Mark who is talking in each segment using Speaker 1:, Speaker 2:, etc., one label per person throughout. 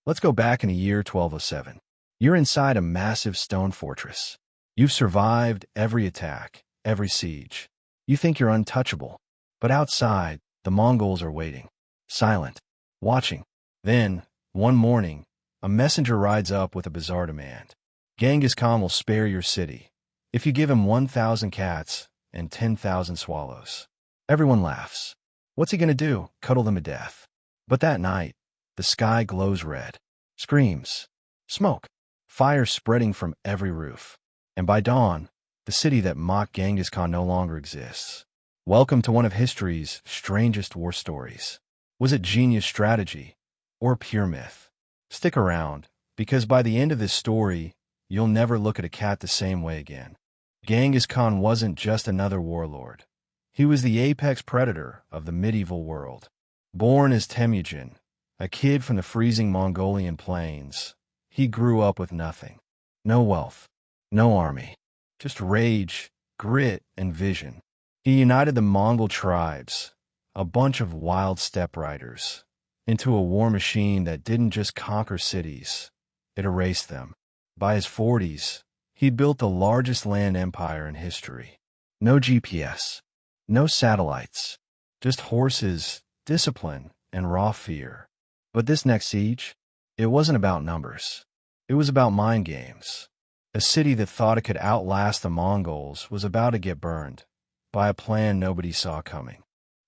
Speaker 1: Let's go back in the year 1207. You're inside a massive stone fortress. You've survived every attack, every siege. You think you're untouchable. But outside, the Mongols are waiting, silent, watching. Then, one morning, a messenger rides up with a bizarre demand. Genghis Khan will spare your city if you give him 1,000 cats and 10,000 swallows. Everyone laughs. What's he gonna do? Cuddle them to death. But that night, the sky glows red. Screams. Smoke. Fire spreading from every roof. And by dawn, the city that mocked Genghis Khan no longer exists. Welcome to one of history's strangest war stories. Was it genius strategy or pure myth? Stick around, because by the end of this story, you'll never look at a cat the same way again. Genghis Khan wasn't just another warlord. He was the apex predator of the medieval world. Born as Temujin, a kid from the freezing Mongolian plains, he grew up with nothing. No wealth, no army, just rage, grit, and vision. He united the Mongol tribes, a bunch of wild steppe riders, into a war machine that didn't just conquer cities, it erased them. By his 40s, he'd built the largest land empire in history. No GPS, no satellites, just horses, discipline, and raw fear. But this next siege, it wasn't about numbers. It was about mind games. A city that thought it could outlast the Mongols was about to get burned by a plan nobody saw coming.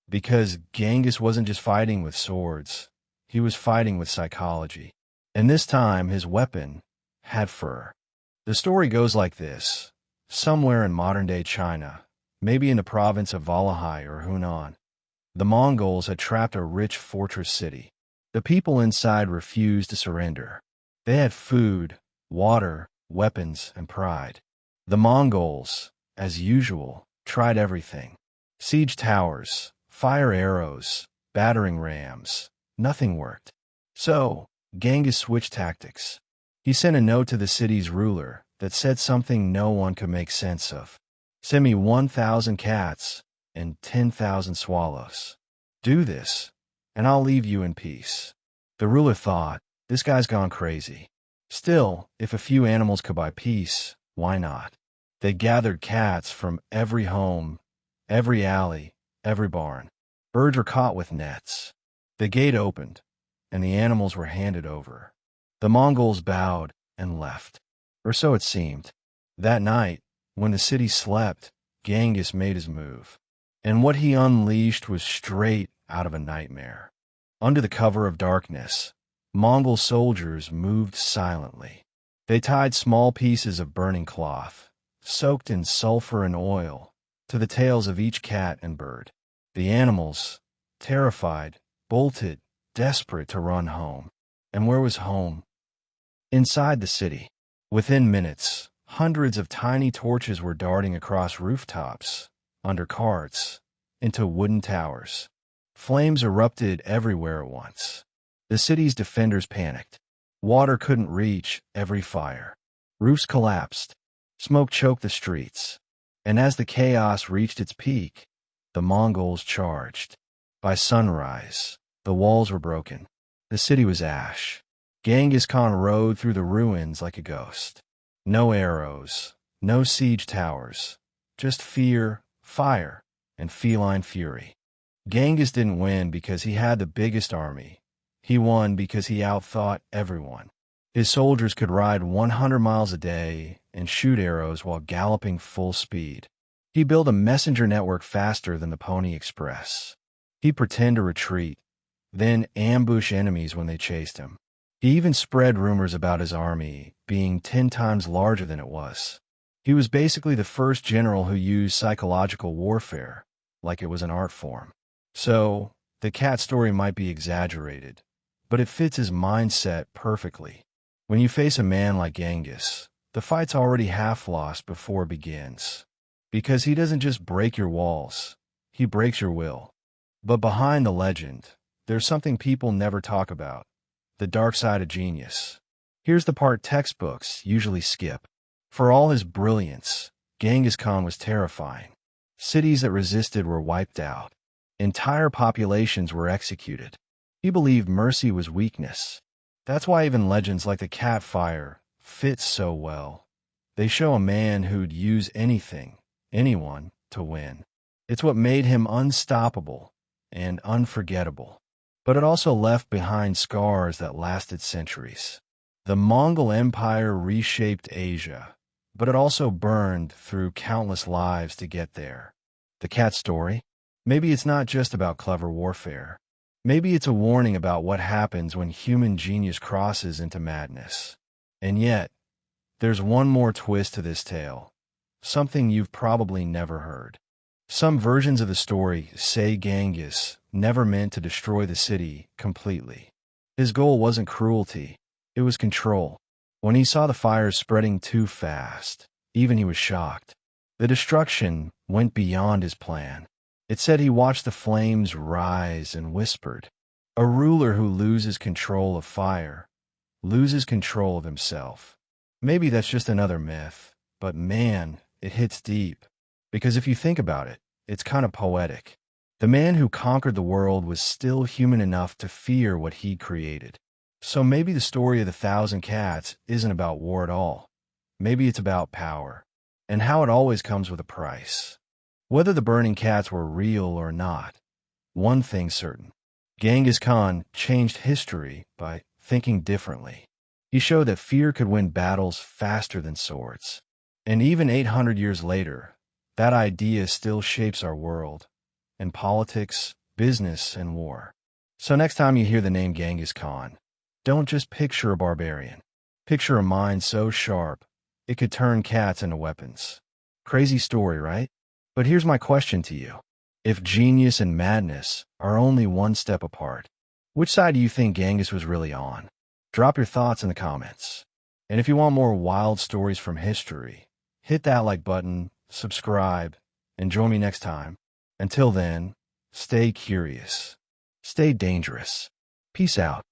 Speaker 1: Because Genghis wasn't just fighting with swords, he was fighting with psychology. And this time, his weapon had fur. The story goes like this. Somewhere in modern-day China, maybe in the province of Valahai or Hunan, the Mongols had trapped a rich fortress city. The people inside refused to surrender. They had food, water, weapons, and pride. The Mongols, as usual, tried everything. Siege towers, fire arrows, battering rams. Nothing worked. So, Genghis switched tactics. He sent a note to the city's ruler that said something no one could make sense of. Send me 1,000 cats and 10,000 swallows. Do this, and I'll leave you in peace. The ruler thought, this guy's gone crazy. Still, if a few animals could buy peace, why not? They gathered cats from every home, every alley, every barn. Birds were caught with nets. The gate opened, and the animals were handed over. The Mongols bowed and left, or so it seemed. That night, when the city slept, Genghis made his move. And what he unleashed was straight out of a nightmare. Under the cover of darkness, Mongol soldiers moved silently. They tied small pieces of burning cloth, soaked in sulfur and oil, to the tails of each cat and bird. The animals, terrified, bolted, desperate to run home. And where was home? Inside the city. Within minutes, hundreds of tiny torches were darting across rooftops, under carts, into wooden towers. Flames erupted everywhere at once. The city's defenders panicked. Water couldn't reach every fire. Roofs collapsed. Smoke choked the streets. And as the chaos reached its peak, the Mongols charged. By sunrise, the walls were broken. The city was ash. Genghis Khan rode through the ruins like a ghost. No arrows, no siege towers, just fear, fire, and feline fury. Genghis didn't win because he had the biggest army. He won because he outthought everyone. His soldiers could ride 100 miles a day and shoot arrows while galloping full speed. He built a messenger network faster than the Pony Express. He'd pretend to retreat, then ambush enemies when they chased him. He even spread rumors about his army being 10 times larger than it was. He was basically the first general who used psychological warfare, like it was an art form. So, the cat story might be exaggerated, but it fits his mindset perfectly. When you face a man like Genghis, the fight's already half lost before it begins. Because he doesn't just break your walls, he breaks your will. But behind the legend, there's something people never talk about. The dark side of genius. Here's the part textbooks usually skip. For all his brilliance, Genghis Khan was terrifying. Cities that resisted were wiped out. Entire populations were executed. He believed mercy was weakness. That's why even legends like the cat fire fit so well. They show a man who'd use anything, anyone, to win. It's what made him unstoppable and unforgettable. But it also left behind scars that lasted centuries. The Mongol Empire reshaped Asia, but it also burned through countless lives to get there. The cat story? Maybe it's not just about clever warfare. Maybe it's a warning about what happens when human genius crosses into madness. And yet, there's one more twist to this tale, something you've probably never heard. Some versions of the story say Genghis never meant to destroy the city completely. His goal wasn't cruelty, it was control. When he saw the fires spreading too fast, even he was shocked. The destruction went beyond his plan. It said he watched the flames rise and whispered, "A ruler who loses control of fire loses control of himself." Maybe that's just another myth, but man, it hits deep. Because if you think about it, it's kind of poetic. The man who conquered the world was still human enough to fear what he created. So maybe the story of the 1,000 cats isn't about war at all. Maybe it's about power, and how it always comes with a price. Whether the burning cats were real or not, one thing's certain. Genghis Khan changed history by thinking differently. He showed that fear could win battles faster than swords. And even 800 years later, that idea still shapes our world, in politics, business, and war. So next time you hear the name Genghis Khan, don't just picture a barbarian. Picture a mind so sharp, it could turn cats into weapons. Crazy story, right? But here's my question to you. If genius and madness are only one step apart, which side do you think Genghis was really on? Drop your thoughts in the comments. And if you want more wild stories from history, hit that like button, subscribe, and join me next time. Until then, stay curious, stay dangerous. Peace out.